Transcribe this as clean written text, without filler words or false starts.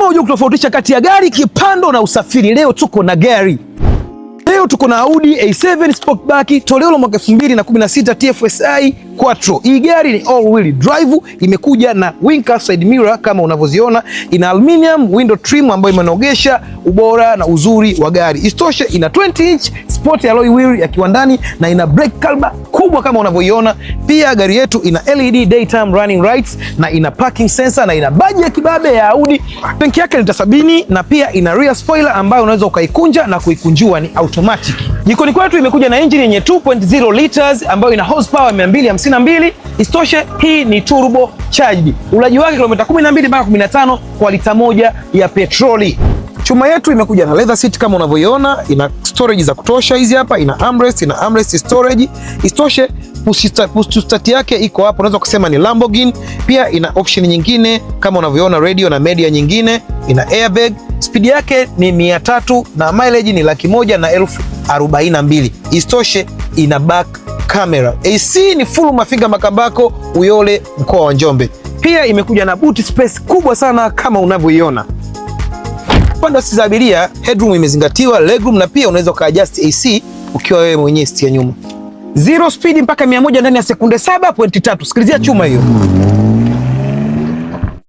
unajua kutofautisha kati ya gari, kipando na usafiri, leo tuko na gari. Leo tuko na Audi A7 Sportback toleo la mwaka 2016 TFSI Quattro. Hii gari ni all wheel drive, imekuja na Winker side mirror kama unavyoziona, ina aluminium window trim ambayo imenogesha ubora na uzuri wa gari. Isitoshe ina 20 inch sport alloy wheel ya kiwandani na ina brake calibr kubwa kama unavyoiona. Pia gari yetu ina LED daytime running lights na ina parking sensor na ina baji ya kibabe ya Audi. Tanki yake ni lita 70 na pia ina rear spoiler ambayo unaweza ukaikunja na kuikunjua, ni automatic. Jikoni kwetu imekuja na engine yenye 2.0 liters ambayo ina horsepower 252. Isitoshe hii ni turbo charged. Ulaji wake kilomita 12 mpaka 15 kwa lita moja ya petroli. Chuma yetu imekuja na leather seat kama unavyoiona, ina storage za kutosha. Hizi hapa ina armrest storage. Isitoshe push start yake iko hapo, unaweza kusema ni Lamborghini. Pia ina option nyingine kama unavyoona, radio na media nyingine, ina airbag. Speed yake ni 300 na mileage ni 142,042. Isitoshe ina back camera. AC ni full Mafinga Makambako, Uyole, mkoa wa Njombe. Pia imekuja na boot space kubwa sana kama unavyoiona. Upande wa sisi abiria, headroom imezingatiwa, legroom, na pia unaweza ukaadjust AC ukiwa wewe mwenyewe siti ya nyuma. 0 speed mpaka 100 ndani ya sekunde 7.3. Sikilizia chuma hiyo.